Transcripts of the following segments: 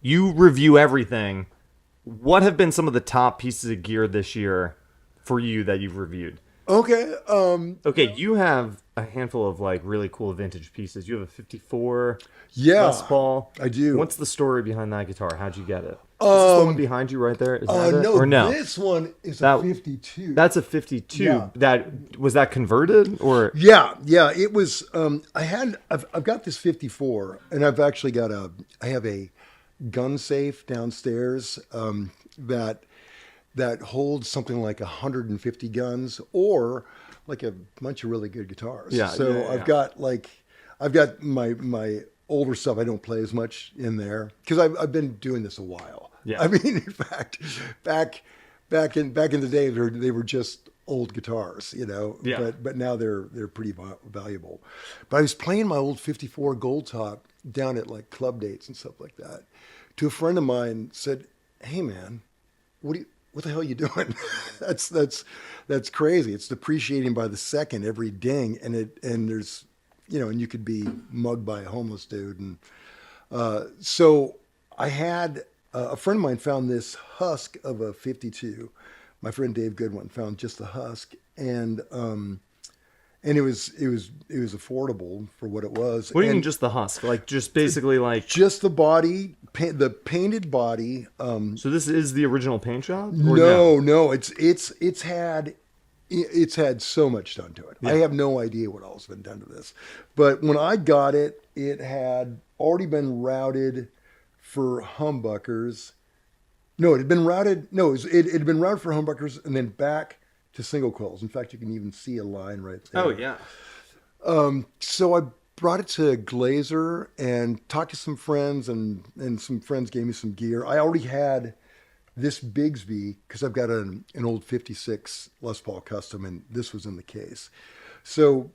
you review everything. What have been some of the top pieces of gear this year for you that you've reviewed? Okay. Okay, you have a handful of like really cool vintage pieces. You have a 54 Yeah, Les Paul. I do. What's the story behind that guitar? How'd you get it? Is this the one behind you right there? Is that it? No, Or no? this one is That- a 52. That's a 52. Yeah. That was that converted or Yeah, it was. I've got this 54, and I've actually I have a gun safe downstairs that holds something like 150 guns or like a bunch of really good guitars. Yeah, So yeah. I've got my older stuff I don't play as much in there because I've been doing this a while. Yeah. I mean, in fact, back in the day they were just old guitars, Yeah. But now they're pretty valuable. But I was playing my old 54 Gold Top down at like club dates and stuff like that. To a friend of mine said, "Hey man, what the hell are you doing? that's crazy. It's depreciating by the second every ding, and there's and you could be mugged by a homeless dude." And so I had a friend of mine found this husk of a 52. My friend Dave Goodwin found just the husk, and it was affordable for what it was. what do you And mean just the husk? Like just basically like just the body, the painted body. so this is the original paint job? Or No, it's had so much done to it. Yeah. I have no idea what else has been done to this. But when I got it, it had already been routed for humbuckers. No, it had been routed. No, it had been routed for humbuckers and then back to single coils. In fact, you can even see a line right there. Oh yeah. So I brought it to Glazer and talked to some friends, and some friends gave me some gear. I already had this Bigsby because I've got an old 56 Les Paul Custom, and this was in the case. So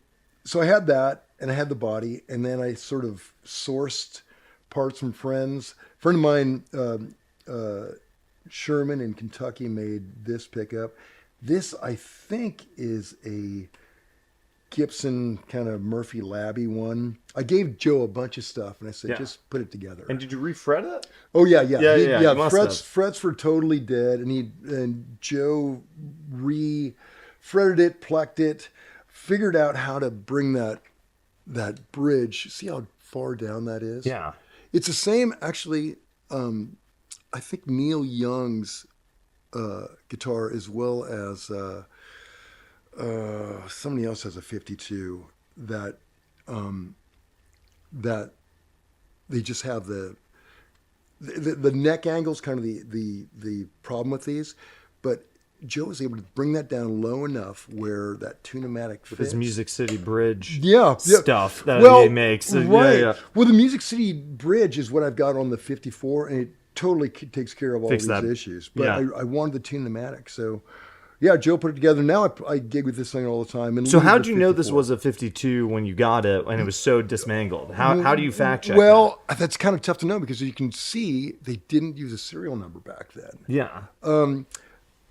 I had that, and I had the body, and then I sort of sourced parts from friends. A friend of mine, Sherman in Kentucky, made this pickup. This, I think, is a Gibson kind of Murphy Labby one. I gave Joe a bunch of stuff, and I said, Yeah. just put it together. And did you refret it? Oh yeah. Yeah, you must Frets were totally dead, and Joe re-fretted it, plucked it, figured out how to bring that bridge. See how far down that is? Yeah. It's the same actually. I think Neil Young's guitar, as well as somebody else has a 52 that they just have the neck angle is kind of the problem with these, but Joe was able to bring that down low enough where that Tune-O-Matic fits. His Music City Bridge Yeah. stuff that he makes. So, Right. Yeah. Well, the Music City Bridge is what I've got on the 54, and it totally takes care of all Fix these that. issues. But Yeah. I wanted the Tune-O-Matic, so yeah, Joe put it together. Now I gig with this thing all the time. And So leave how the did you know this 54. was a 52 when you got it and it was so dismangled? How do you fact check Well, that's kind of tough to know because you can see they didn't use a serial number back then. that? Yeah.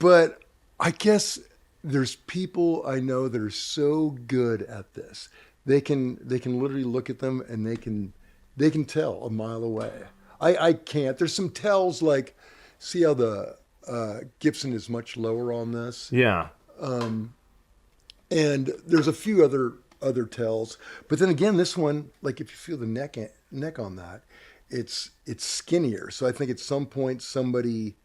But I guess there's people I know that are so good at this. They can literally look at them and they can tell a mile away. I can't. There's some tells like, see how the Gibson is much lower on this, Yeah. and there's a few other tells. But then again, this one, like if you feel the neck on that, it's skinnier. So I think at some point somebody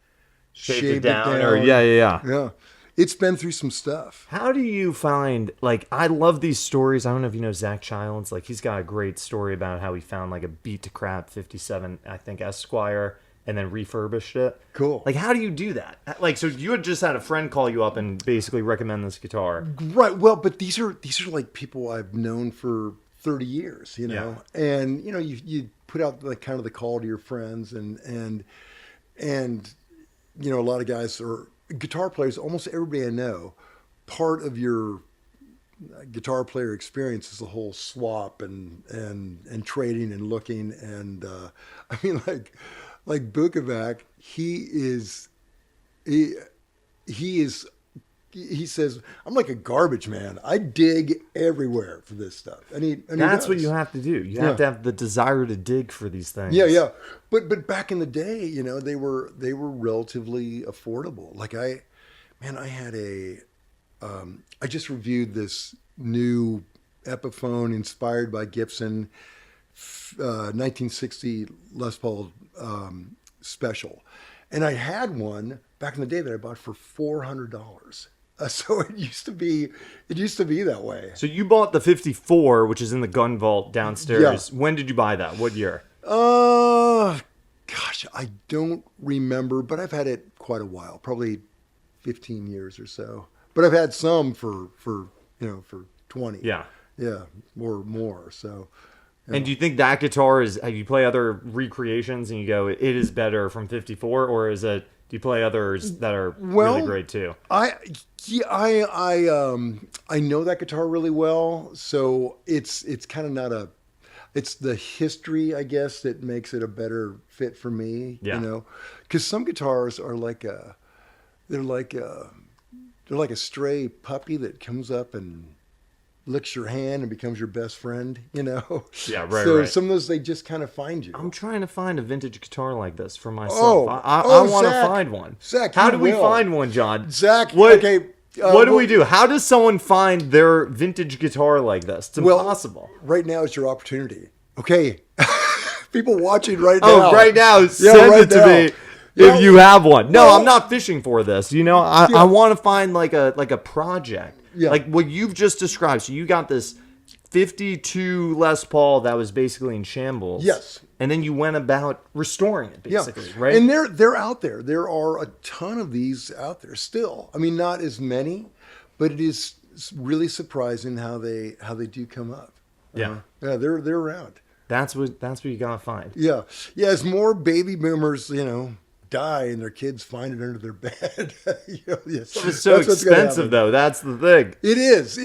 Shaved shaved it down, or yeah. Yeah. It's been through some stuff. How do you find, like, I love these stories. I don't know if you know Zach Childs. Like, he's got a great story about how he found, like, a beat to crap 57, I think, Esquire, and then refurbished it. Cool. Like, how do you do that? Like, so you had just had a friend call you up and basically recommend this guitar. Right. Well, but these are like people I've known for 30 years, you know, and you put out like kind of the call to your friends and a lot of guys are guitar players. Almost everybody I know, part of your guitar player experience is the whole swap and trading and looking. And I mean, like Bukovac, he is he says, I'm like a garbage man. I dig everywhere for this stuff. And that's what you have to do. You have to have the desire to dig for these things. Yeah. But back in the day, they were relatively affordable. Like I had I just reviewed this new Epiphone inspired by Gibson 1960 Les Paul special. And I had one back in the day that I bought for $400. So it used to be that way. So you bought the 54, which is in the gun vault downstairs. Yeah. When did you buy that? What year? Gosh, I don't remember, but I've had it quite a while, probably 15 years or so. But I've had some for 20. Yeah. Yeah, or more. So. And do you think that guitar is? You play other recreations and you go, it is better from 54, or is it? Do you play others that are really great too? I know that guitar really well, so it's kind of not a. It's the history, I guess, that makes it a better fit for me. Yeah. Because some guitars are they're like a stray puppy that comes up and licks your hand and becomes your best friend, Yeah, right, So right. some of those, they just kind of find you. I'm trying to find a vintage guitar like this for myself. Oh, I want to Zach. find one. Zach, how you do we will. find one, John? Zach, what, okay. what do we do? How does someone find their vintage guitar like this? It's impossible. Right now is your opportunity. Okay. People watching right now. Oh, right now, send right it to now. me if you have one. No, I'm not fishing for this. I want to find like a project. Yeah. Like what you've just described. So you got this 52 Les Paul that was basically in shambles. Yes. And then you went about restoring it, basically, right? And they're out there. There are a ton of these out there still. I mean, not as many, but it is really surprising how they do come up. Yeah. They're around. That's what you gotta find. Yeah. As more baby boomers, die and their kids find it under their bed. It's so expensive, though. That's the thing. It is,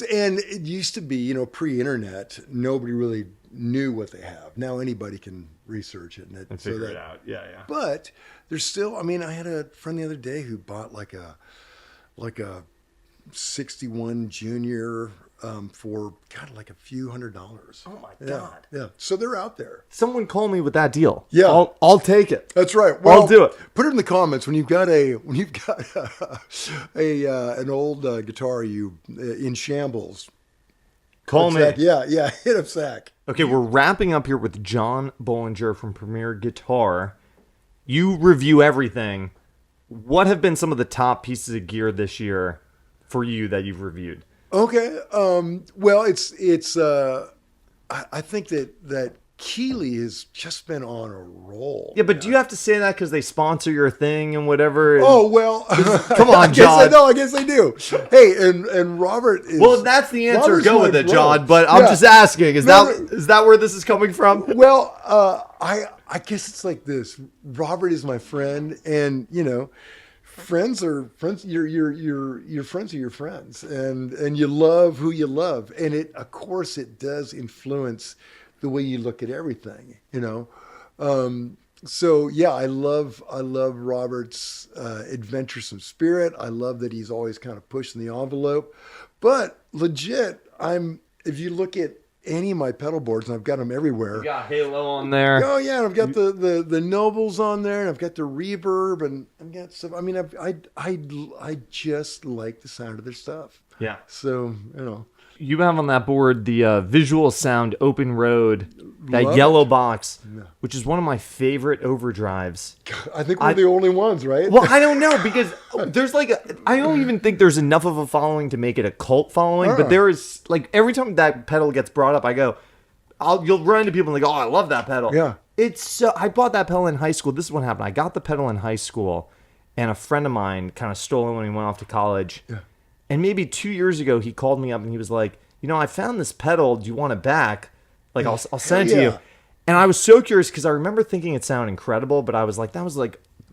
and it used to be, pre-internet, nobody really knew what they have. Now anybody can research it And figure it out. Yeah. But there's still. I mean, I had a friend the other day who bought like a 61 Junior for like a few $100s. Oh my God. Yeah. So they're out there. Someone call me with that deal. Yeah. I'll take it. That's right. Well, I'll do it. Put it in the comments when you've got an old guitar in shambles. Call me. Zach. Yeah. Hit up Zach. Okay, we're wrapping up here with John Bohlinger from Premier Guitar. You review everything. What have been some of the top pieces of gear this year for you that you've reviewed? Okay. Well, it's. I think that Keeley has just been on a roll. Yeah, but do you have to say that because they sponsor your thing and whatever? Oh well, come on, John. I guess they do. Hey, and Robert is. Well, if that's the answer. Robert's Go my with it, bro. John. But I'm just asking. Is that where this is coming from? Well, I guess it's like this. Robert is my friend, and friends are friends. Your friends are your friends, and you love who you love, and of course it does influence the way you look at everything. So yeah, I love Robert's adventuresome spirit. I love that he's always kind of pushing the envelope, but legit, if you look at any of my pedal boards, and I've got them everywhere. You got Halo on there. Oh yeah, and I've got the Nobles on there, and I've got the Reverb, and I've got stuff. I mean, I just like the sound of their stuff. Yeah. So You have on that board the Visual Sound Open Road, that Love yellow it. box, which is one of my favorite overdrives. I think we're the only ones, right? Well, I don't know, because there's I don't even think there's enough of a following to make it a cult following, but there is, every time that pedal gets brought up, I go, you'll run into people and they go, oh, I love that pedal. Yeah. I bought that pedal in high school. This is what happened. I got the pedal in high school, and a friend of mine kind of stole it when he went off to college. Yeah. And maybe 2 years ago, he called me up and he was like, I found this pedal. Do you want it back? I'll send it to you. And I was so curious because I remember thinking it sounded incredible, but I was like, that was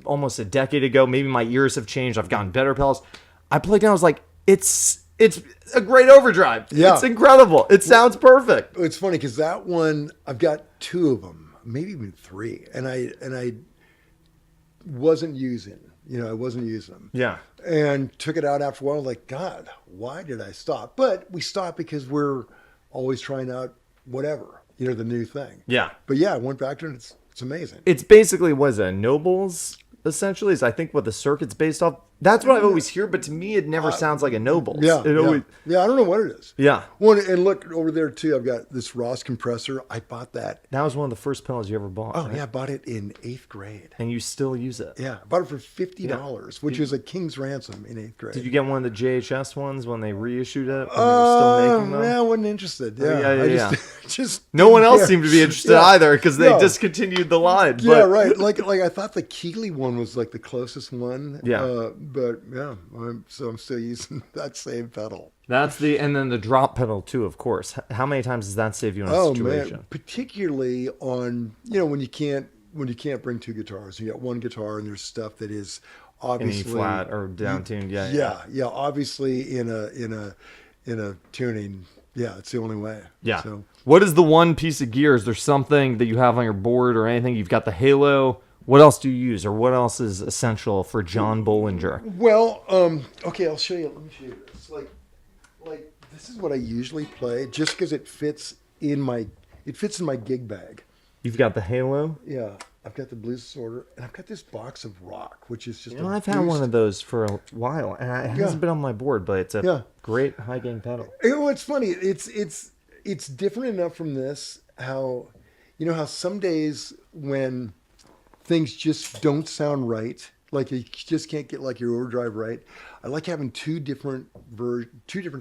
almost a decade ago. Maybe my ears have changed. I've gotten better pedals. I played it and I was like, it's a great overdrive. Yeah. It's incredible. It sounds perfect. It's funny because that one, I've got two of them, maybe even three, and wasn't using. I wasn't using them. Yeah. And took it out after a while. Like, God, why did I stop? But we stopped because we're always trying out whatever, the new thing. Yeah. But yeah, I went back to it. It's amazing. It's basically, what is it, Nobles, essentially, is I think what the circuit's based off. That's what I always hear, but to me, it never sounds like a Nobles. Yeah, It always, I don't know what it is. yeah. Well, and look over there too. I've got this Ross compressor. I bought that. That was one of the first pedals you ever bought. Oh right? yeah, I bought it in 8th grade. And you still use it. Yeah, I bought it for $50, which is a king's ransom in 8th grade. Did you get one of the JHS ones when they reissued it? When they were still making them? Yeah, I wasn't interested. Yeah, yeah. Just No one else yeah. seemed to be interested Yeah. either because they No. discontinued the line. Yeah, But, right. Like I thought the Keeley one was like the closest one. Yeah. But yeah, I'm still using that same pedal. and then the drop pedal too, of course. How many times does that save you in a situation? Man, particularly on when you can't bring two guitars. You got one guitar and there's stuff that is obviously Any flat or down tuned. Yeah. Obviously in a tuning. Yeah, it's the only way. Yeah. So. What is the one piece of gear? Is there something that you have on your board or anything? You've got the Halo. What else do you use, or what else is essential for John Bohlinger? Well, okay, I'll show you. Let me show you this. Like this is what I usually play, just because it fits in my gig bag. You've got the Halo. Yeah, I've got the Blues Disorder, and I've got this box of rock, which is just. I've had one of those for a while, and it hasn't been on my board, but it's a great high gain pedal. It's funny. It's different enough from this. How some days when things just don't sound right, like you just can't get like your overdrive right. I like having two different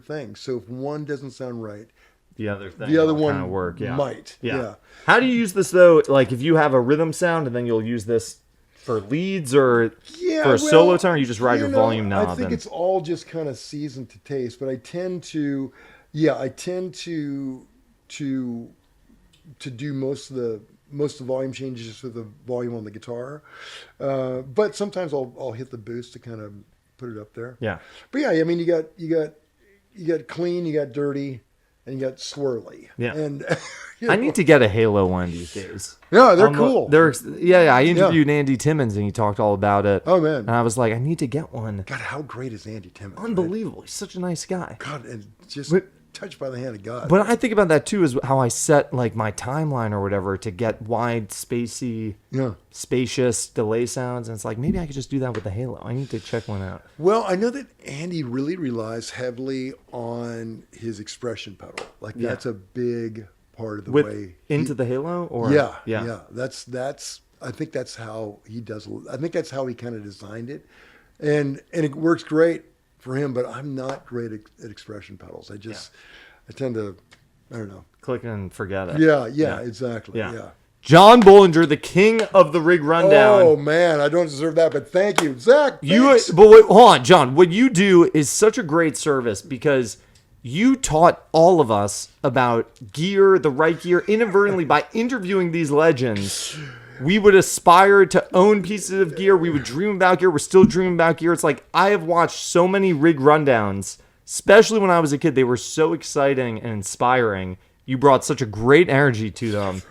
things. So if one doesn't sound right, the other one work. Yeah. might. Yeah. How do you use this though? Like if you have a rhythm sound and then you'll use this for leads or for a solo tone, or you just ride your volume knob? I think it's all just kind of seasoned to taste, but I tend to do most of the volume changes just with the volume on the guitar. But sometimes I'll hit the boost to kind of put it up there. Yeah. But yeah, I mean, you got clean, you got dirty, and you got swirly. Yeah. And I need to get a Halo one these days. Yeah, they're cool. I interviewed Andy Timmons and he talked all about it. Oh man. And I was like, I need to get one. God, how great is Andy Timmons? Unbelievable. He's such a nice guy. God, and just touched by the hand of God. But I think about that too, is how I set like my timeline or whatever to get wide, spacey, spacious delay sounds. And it's like, maybe I could just do that with the Halo. I need to check one out. Well, I know that Andy really relies heavily on his expression pedal. Like that's a big part of the way into the Halo, or yeah. That's I think that's how he does. I think that's how he kind of designed it, and it works great for him. But I'm not great at expression pedals. I tend to, I don't know, click and forget it. Yeah, exactly. Yeah. John Bohlinger, the king of the rig rundown. Oh man, I don't deserve that, but thank you, Zach. But wait, hold on, John. What you do is such a great service because you taught all of us about gear, the right gear, inadvertently by interviewing these legends. We would aspire to own pieces of gear. We would dream about gear. We're still dreaming about gear. It's like I have watched so many rig rundowns, especially when I was a kid. They were so exciting and inspiring. You brought such a great energy to them.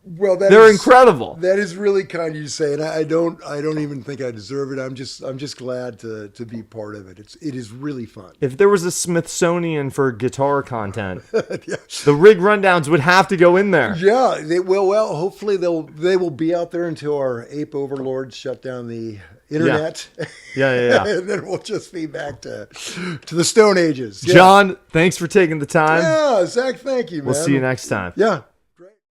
Well, they're incredible. That is really kind of you to say, and I don't even think I deserve it. I'm just glad to be part of it. It is really fun. If there was a Smithsonian for guitar content, the rig rundowns would have to go in there. Yeah, they will. Well, hopefully they will be out there until our ape overlords shut down the internet. Yeah. And then we'll just be back to the Stone Ages. Yeah. John, thanks for taking the time. Yeah, Zach, thank you, man. We'll see you next time. Yeah.